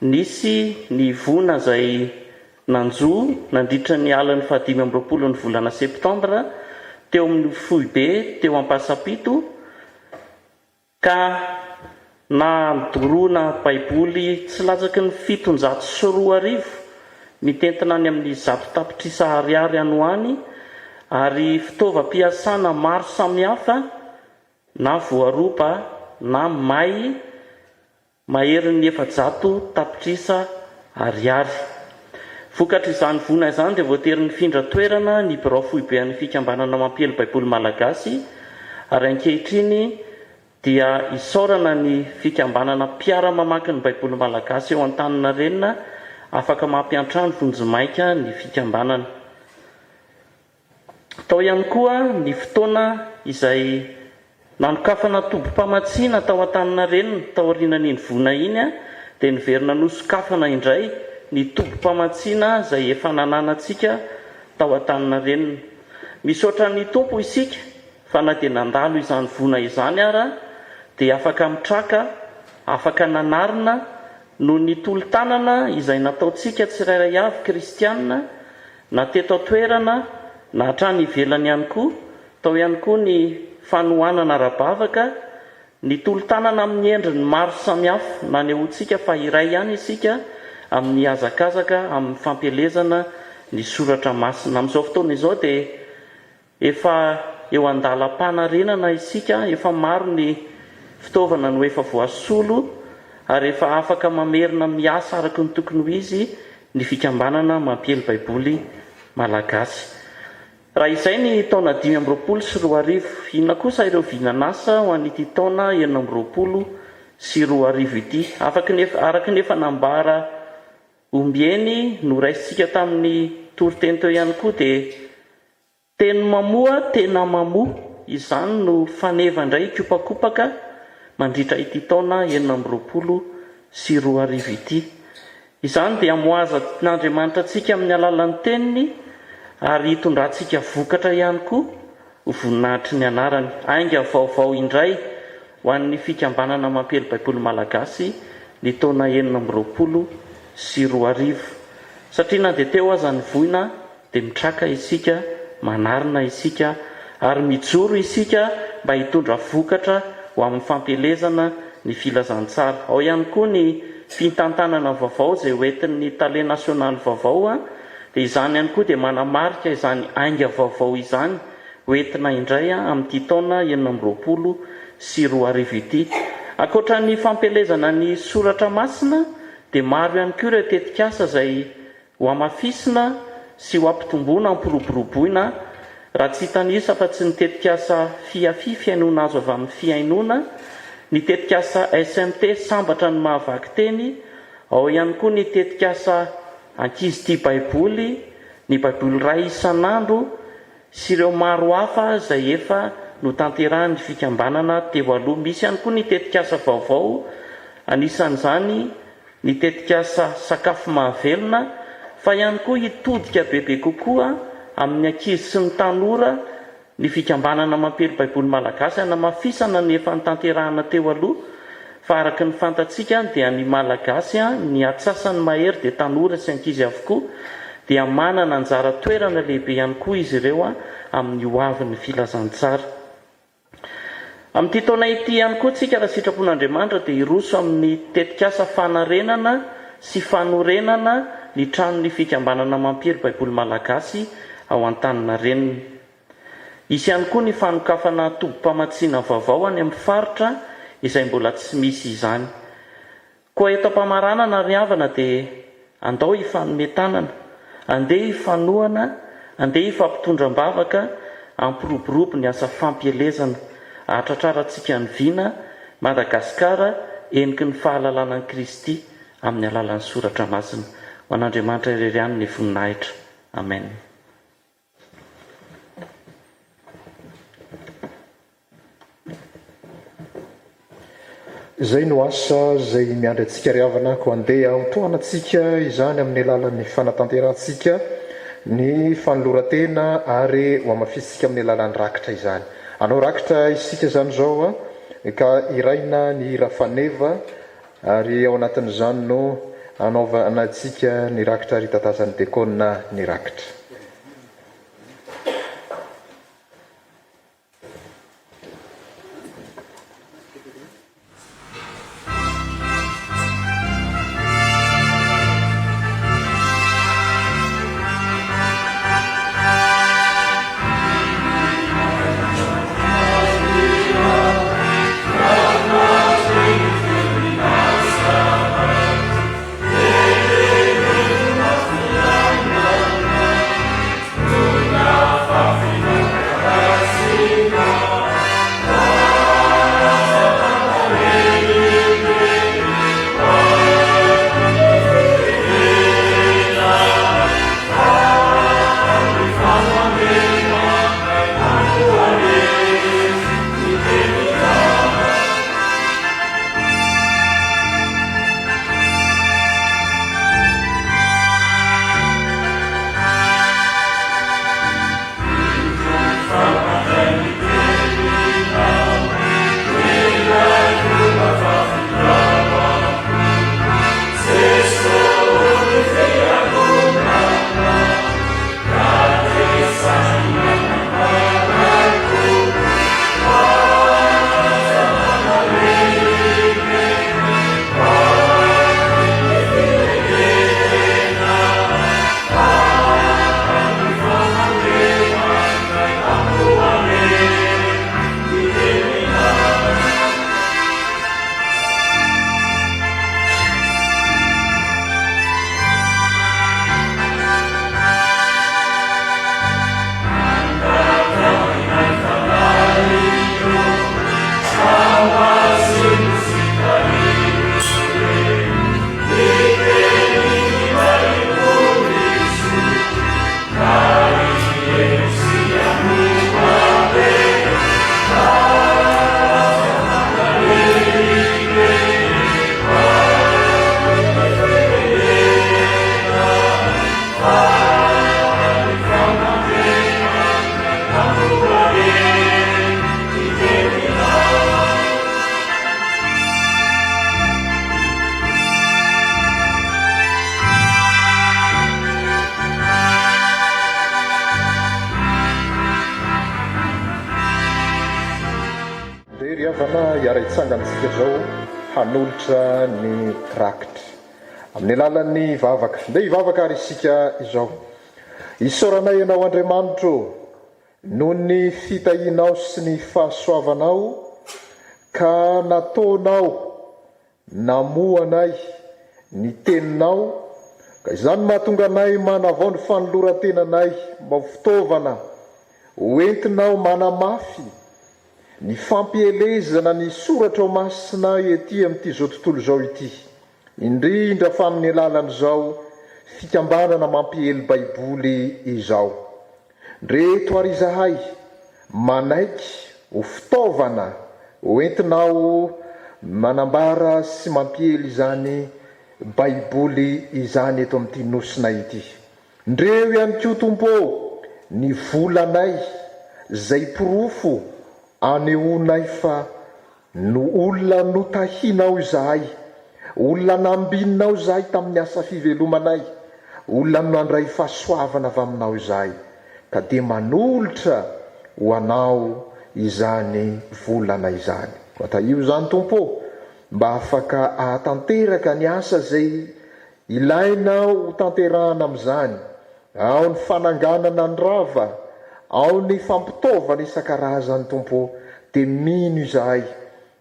Nisy ny vona izay nanjo nandritra ny alan'ny 15 ny volana septambra teo amin'ny Foibe teo Ampasapito ka nadoroana baiboly tsy latsaky ny 704 mitentina any amin'ny 100 tapitrisa ariary any hoany ary fitaovam-piasana maro samihafa na voaroba na may maherin'ny 700 tapitrisa ariary. Vokatra izany vona izany dia voatery nifindra toerana ny birao foibe ny fikambanana mampiely baiboly malagasy ary ankehitriny dia isaorana ny fikambanana mpiara-mamaky ny baiboly malagasy eo Antaninarenina afaka mampiantrano vonjimaika ny fikambanana. Tao ihany koa ny fotoana izay nanokafana tobo-pamatsiana tao Antaninarenina tao aorianan'iny vona iny dia niverina nosokafana indray ny tobo-pamatsiana izay efa nananantsika tao Antaninarenina. Misaotra ny tompo isika fa na dia nandalo izany vona izany ara dia afaka mitraka, afaka nanarina no ny tolo-tanana izay nataontsika tsirairay avy kristianina na teto atoerana na hatrany ivelany ihany koa. Tao ihany koa ny fanohanana ara-bavaka, ny tolo-tanana amin'ny endriny maro samihafa nanehontsika fa iray ihany isika amin'ny hazakazaka amin'ny fampelezana ny soratra masina. Amin'izao fotoana izao dia efa eo andalam-panarenana isika, efa maro ny fitaovana no efa voasolo ary efa afaka mamerina miasa araka ny tokony ho izy ny fikambanana mampiely baiboly malagasy. Raha izay ny taona 524, inona kosa ireo vinanasa ho an'ity taona 2024 ity. Araka nefa nambara ombieny no raisitsika tamin'ny toriteny teo ihany koa dia teny mamoa tena mamoa izany no faneva indray kopakopaka mandritra ity taona 2024 ity. Izany dia moaza n'Andriamanitra antsika amin'ny alalan'ny teniny ary hitondrantsika vokatra ihany koa ho voninahitry ny anarany. Ainga vaovao indray ho an'ny fikambanana mampiely baiboly malagasy ny taona 2024 satria na dia teo aza ny voina dia mitraka isika, manarina isika ary mijoro isika mba hitondra vokatra ho amin'ny fampelezana ny filazantsara. Ao ihany koa ny fitantanana vaovao izay hoentin'ny tale nasionaly vaovao dia izany ihany koa dia manamarika izany ainga vaovao izany hoentina indray amin'ity taona 2024 ity. Ankoatra ny fampelezana ny soratra masina dia maro ihany koa ireo tetikasa izay ho amafisina sy ho ampitomboana ampiroboroboina. Raha tsy hitanisa fa tsy ny tetikasa fiainoana azo avy amin'ny fiainoana, ny tetikasa SMT sambatra ny mahavaky teny, ao ihany koa ny tetikasa ankizy tia baiboly, ny baiboly ray isan'andro sy ireo maro hafa izay efa notanterahan'ny fikambanana teo aloha. Misy ihany koa ny tetikasa vaovao, anisan'izany ny tetikasa sakafo mahavelona, fa ihany koa hitodika bebe kokoa amin'ny ankizy sy ny tanora ny fikambanana mampiely baiboly malagasy namafisana ny efa nitanterahana teo aloha. Fa araka ny fantatsika dia ny malagasy ny atsasany mahery dia tanora sy ankizy avokoa dia manana anjara toerana lehibe ihany koa izy ireo amin'ny hoavin'ny filazantsara. Amin'ity taona ity ihany koa tsika raha sitrapon'Andriamanitra dia hiroso amin'ny tetikasa fanarenana sy fanorenana ny tranon'ny fikambanana mampiely baiboly malagasy ao Antaninarenina. Isy ihany koa ny fanokafana tobo-pamatsiana vaovao any amin'ny faritra izay mbola tsy misy izany. koa eto am-pamaranana ry havana dia andao hifanometanana, andeha hifanohana, andeha hifampitondram-bavaka, ampiroborobo ny asa fampielezana, ahatratrarantsika ny viana Madagasikara eniky ny fahalalana ny Kristy amin'ny alalan'ny soratra masina. Ho an'Andriamanitra irery ihany ny voninahitra. Amen. Izay no asa izay miandry antsika ry havana ko andeha hotoanantsika izany amin'ny alalan'ny fanatanterantsika ny fanolorantena ary ho amafisitsika amin'ny alalan'ny rakitra izany. Anao rakitra isika izany zao ka iraina ny hira faneva ary ao anatin'izany no anaovanantsika ny rakitra ritatazan'ny dekona ny rakitra. Iara-itsangantsika zao hanolotra ny rakitra amin'ny alalan'ny vavaka. Ndeha hivavaka ary isika izao. Isaoranay ianao Andriamanitro noho ny fitahinao sy ny fahasoavanao ka nataonao namoanay ny teninao, ka izany mahatonga anay manavao ny fanolorantenanay mba fitaovana hoentinao manamafy ny fampielezana ny soratra ao masina ety amin'ity zao tontolo zao ity, indrindra fa amin'ny alalan'izao fikambanana mampiely baiboly izao. Reto ary izahay manaiky ho fitaovana hoentinao manambara sy mampiely izany baiboly izany eto amin'ity nosina ity. Ndreo ihany koa Tompo ny volanay zay pirofo aneonay fa no olona notahinao izahay, olona nambinao izahay tamin'ny asa fivelomanay, olona nandray fahasoavana avy aminao izahay, ka dia manolotra ho anao izany volana izany. Mata io zany Tompo, mba afaka ahatanteraka ny asa zay ilainao ho tanterahana amin'izany, ao ny fananganana ny rava, ao ny fampitaovana isan-karazany Tompo, dia mino izahay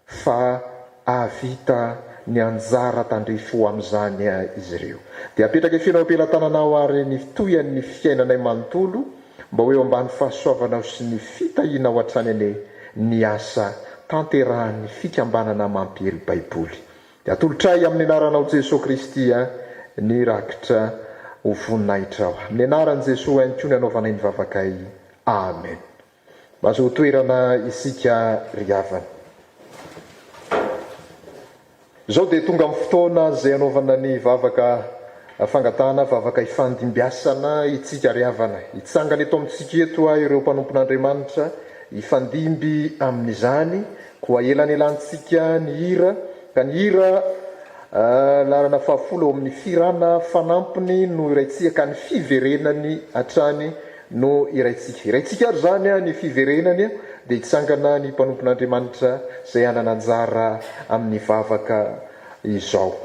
fa avita ny anjara tandrifo amin'izany izy ireo. Dia apetraka finao ampelantananao ary ny fitoyan'ny fiainanay manontolo mba hoe ambany fahasoavanao sy ny fitahianao hatrany ane ny asa tanterahan'ny fikambanana mampely baiboly. Dia atolotray amin'ny anaranao Jesosy Kristy ny rakitra ho voninahitra ao. Amin'ny anaran'i Jesosy ihany koa ny anaovana ny vavakay. Amen. Mazo ho toerana isika ry havana. Izao dia tonga amin'ny fotoana izay anaovana ny vavaka fangatana, vavaka ifandimbiasana itsika ry havana. Hitsangana eto amintsika eto ireo mpanompon'Andriamanitra hifandimby amin'izany, koa elanelantsika ny hira, ka ny hira larana 10 eo amin'ny firana fanampiny no iraitsika, ka ny fiverenany hatrany no iraitsika. Iraitsika ary zany ny fiverenany dia hitsangana ny mpanompon'Andriamanitra izay hanana anjara amin'ny vavaka izao.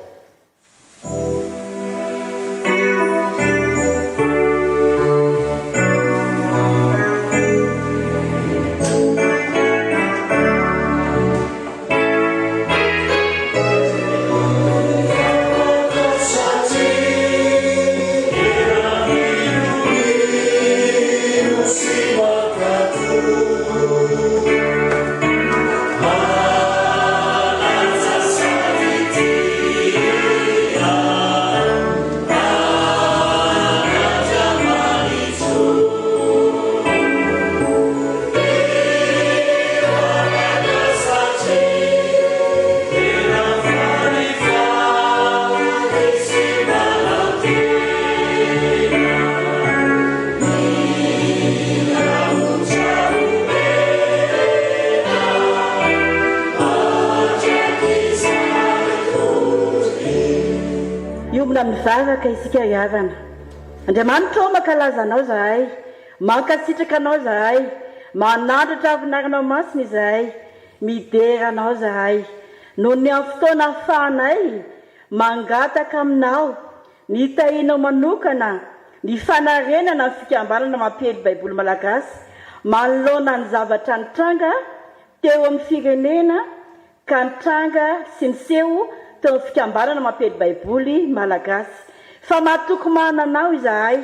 Mivavaka isika havana. Andriamanitra mankalaza anao zahay, mankasitraka anao zahay, manandratra avinarinao masina izahay, midera anao zahay. Noho ny amin'ny fotoana ahafahanay mangataka aminao, ny tahinao manokana, ny fanarenana ny fikambanana mampely baiboly malagasy, manoloana ny zavatra nitranga teo amin'ny firenena, ka nitranga sy niseho teo amin'ny fikambanana mampely baiboly malagasy. Fa mahatoky mananao izahay,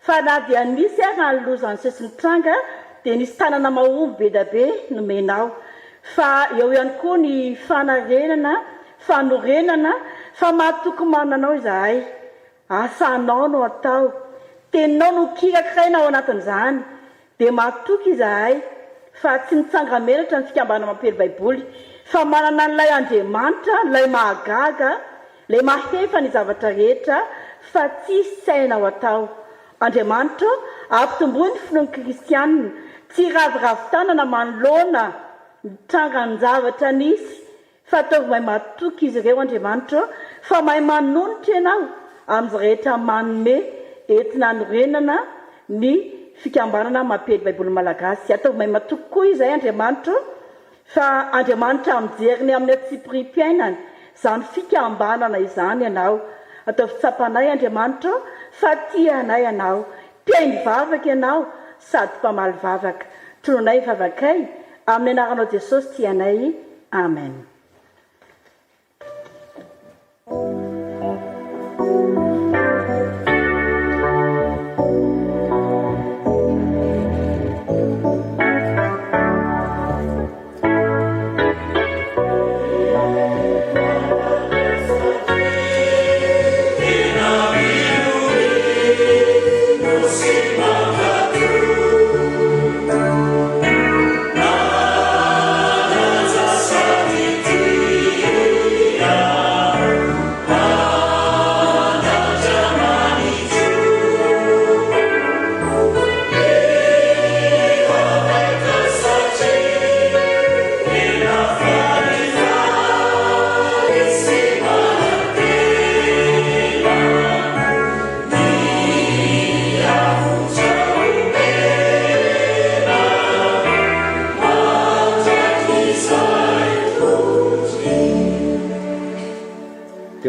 fa na dia nisy ary nalozany sesy nitranga dia nisy tanana mahomby be da be nomenao. Fa eo ihany koa ny fanarenana, fanorenana, fa mahatoky mananao izahay, asanao no atao, teninao no kirakiraina ao anatin'izany, dia mahatoky izahay fa tsy nitsanga menatra ny fikambanana mampely baiboly, fa manana n'ilay Andriamanitra, ilay mahagaga, ilay mahefa ny zavatra rehetra, fa tsy saina ao atao. Andriamanitra ampitomboy ny finoany kristianina, tsy raviravin-tanana manoloana nitranga ny zavatra nisy, fa ataovy mahay mahatoky izy ireo Andriamanitra, fa mahay manonitra ianao amin'izay rehetra manome entina hanorenana ny fikambanana mampely baiboly malagasy. Ataovy mahay mahatoky koa izay Andriamanitra, fa Andriamanitra mijeriny amin'ny atsiprim-piainany izany fikambanana izany ianao. Ataovy tsapanay Andriamanitra, fa tianay ianao, tia mivavaka ianao sady mpamaly vavaka. Tronay vavakay amin'ny anaranao Jesosy tianay. Amen.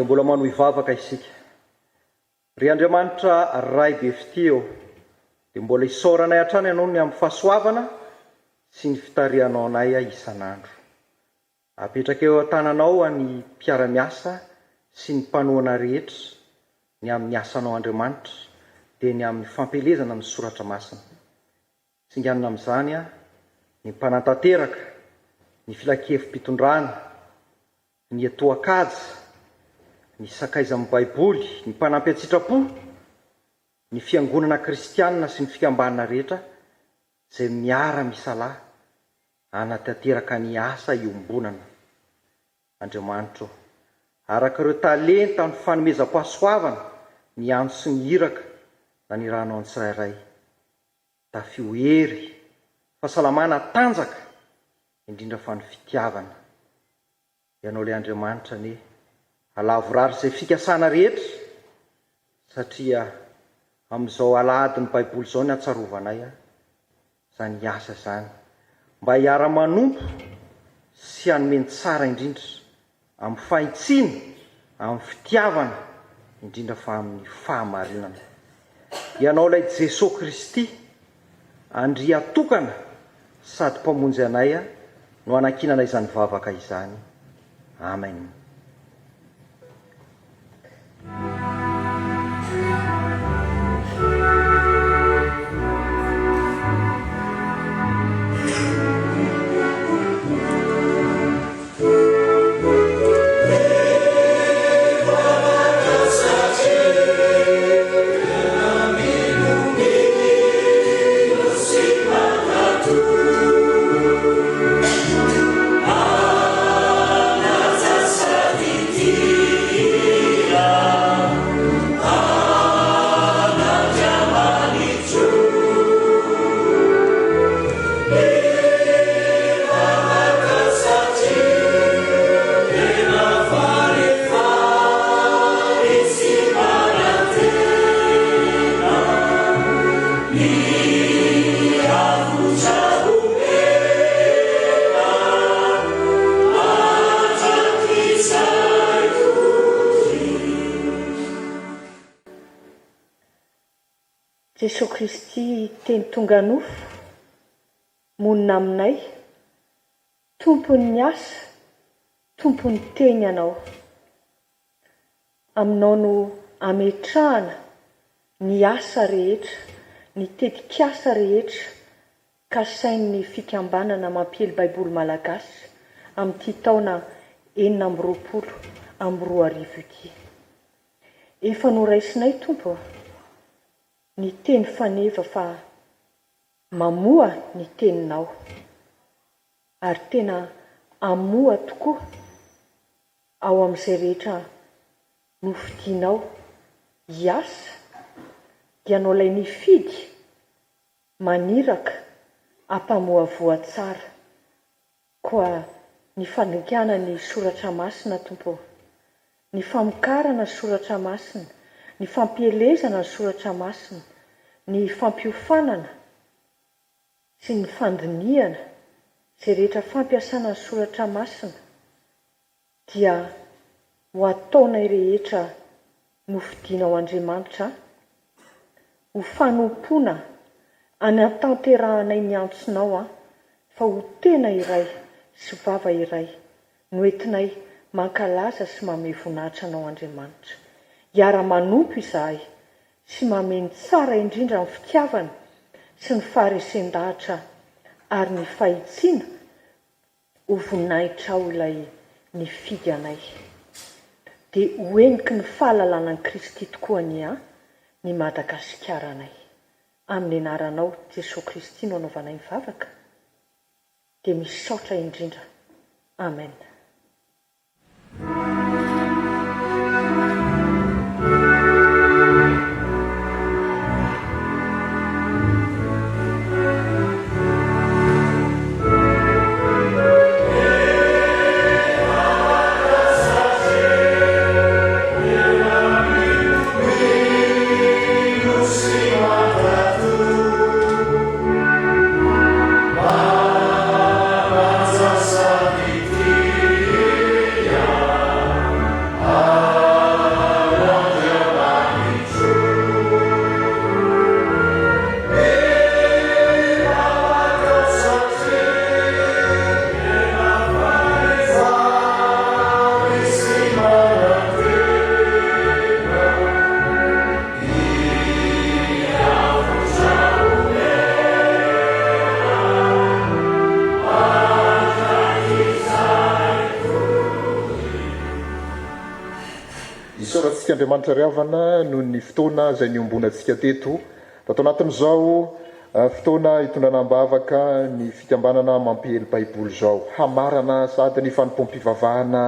Mbola mano hivavaka isika. Ry Andriamanitra ray be fiteo, dia mbola isaoranay hatrany ianao ny amin'ny fahasoavana sy ny fitarihanao anay isan'andro. apetraka eo an-tananao any mpiara-miasa sy ny mpanoana rehetra ny amin'ny asanao Andriamanitra dia ny amin'ny fampelezana amin'ny soratra masina. Singanina amin'izany ny mpanantanteraka, ny filakevim-pitondrana, ny atoakaja, ny sakaiza amin'ny baiboly, ny mpanampy an-tsitrapo, ny fiangonana kristianina sy ny fikambanana rehetra izay miara-misalahy hanatanteraka ny asa iombonana. Andriamanitra, araka ireo talenta ny fanomezam-pahasoavana, ny andro sy ny iraka na ny ranao ny tsirairay, tafio hery, fahasalamana tanjaka, indrindra fa ny fitiavana. Ianao ilay Andriamanitra ne alavorary izay fikasana rehetra, satria amin'izao alahady ny baiboly izao ny atsarovanay izany asa izany, mba hiara-manompo sy hanome ny tsara indrindra amin'ny fahintsina, amin'ny fitiavana, indrindra fa amin'ny fahamarinana. Ianao ilay Jesosy Kristy, andria tokana sady mpamonjy anay no anakinana izany vavaka izany. Amen. Jesosy Kristy teny tonga nofo, monina aminay, tompony ny asa, tompony teny anao. Aminao no ametrahana ny asa rehetra, ny tetikasa rehetra, ka sain'ny fikambanana mampiely baiboly malagasy amin'ity taona 420 ity. Efa noraisinay Tompo ny teny faneva fa mamoa ny teninao, ary tena amoa tokoa ao amin'izay rehetra nofidianao hiasa, dia anao ilay nifidy maniraka ampamoa voatsara, koa ny fandikana ny soratra masina Tompo, ny famokarana soratra masina, ny fampielezana ny soratra masina, ny fampiofanana sy ny fandiniana izay rehetra fampiasana ny soratra masina, dia ho ataonay rehetra nofidianao Andriamanitra ho fanompona anatanterahana ny antsonao fa ho tena iray sy vava iray no entinay mankalaza sy manome voninahitra anao Andriamanitra. Hiara-manompo izahay sy mameno tsara indrindra ny fitiavana sy ny faharesen-dahatra ary ny fahitsiana ho voninahitra ao ilay nifidy anay. Dia hoeniky ny fahalalana ny Kristy tokoa ny Madagasikara-nay. Amin'ny anaranao Jesosy Kristy no anaovanay mivavaka, dia misaotra indrindra. Amen. Thank you. isaorantsika andriamanitra riavana noho ny fotoana izay niombonantsika teto tatao anatin'izao fotoana hitondranambavaka ny fikambanana mampihely baiboly zao hamarana sady ny fanompompivavahana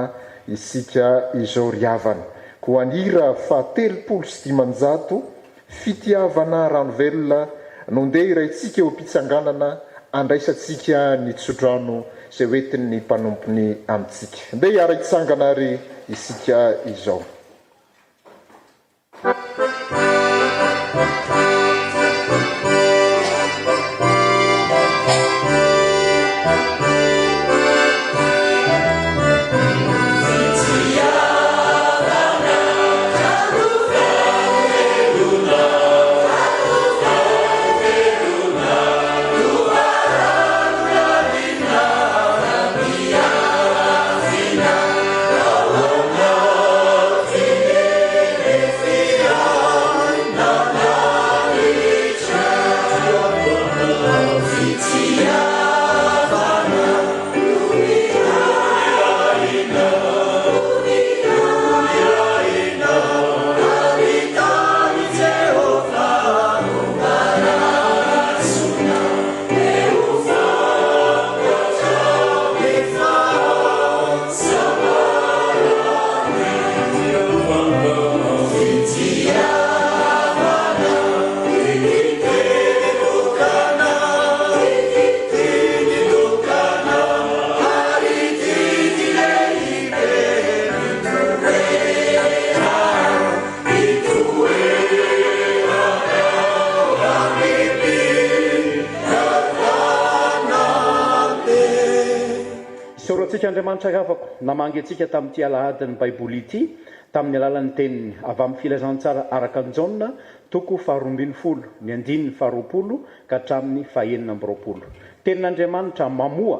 isika izao riavana koa anira fa 3 fitiavana ranovelona nondeha iraintsika eo mpitsanganana andraisantsika ny tsodrano izay hoentiny ny mpanompony amintsika ndeha hiara-itsangana ary isika izao. Andriamanitra ravako namangy antsika tamin'ity alahadiny baiboly ity tamin'ny alalan'ny teniny avy amin'ny filazantsara araka ny Jaona toko 12 ny 9 ka hatramin'ny 9. Tenin'Andriamanitra mamoa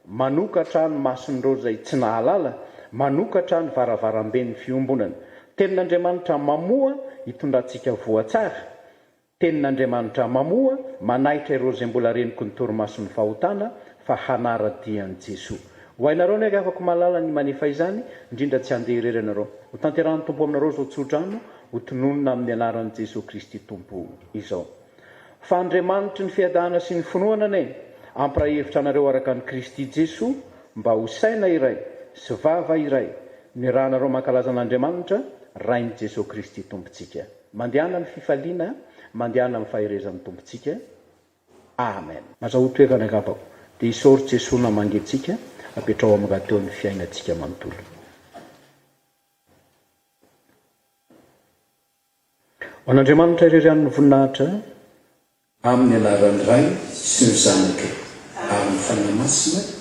manokatra ny mason'ireo izay tsy nahalala manokatra ny varavaramben'ny fiombonana. Tenin'Andriamanitra mamoa hitondrantsika voatsara. Tenin'Andriamanitra mamoa manaitra ireo izay mbola reniko ny torimason'ny fahotana fa hanaradian'i Jesosy. Hoainareo nega afaka malala ny manefa izany indrindra tsy andeha irery anareo. Ho tanterahany tompo aminareo zao tsodrano ho tononona amin'ny anaran'i Jesosy Kristy tompo izao. Fa Andriamanitry ny fiadahana sy ny finoana ne ampirahevitra anareo araka ny Kristy Jesosy mba ho saina iray sy vava iray ny raha anareo mankalaza an'Andriamanitra rain'i Jesosy Kristy tompontsika. Mandehana ny fifaliana, mandehana amin'ny faherezan'ny tompontsika. Amen. Mazaho toerana agapako dia isaory Jesosy namangentsika apetrao amin'ny raha teo ny fiainantsika manontolo. Ho an'Andriamanitra irery amin'ny voninahitra amin'ny anaran'ny Ray sy ny Zanaka amin'ny fanahy masina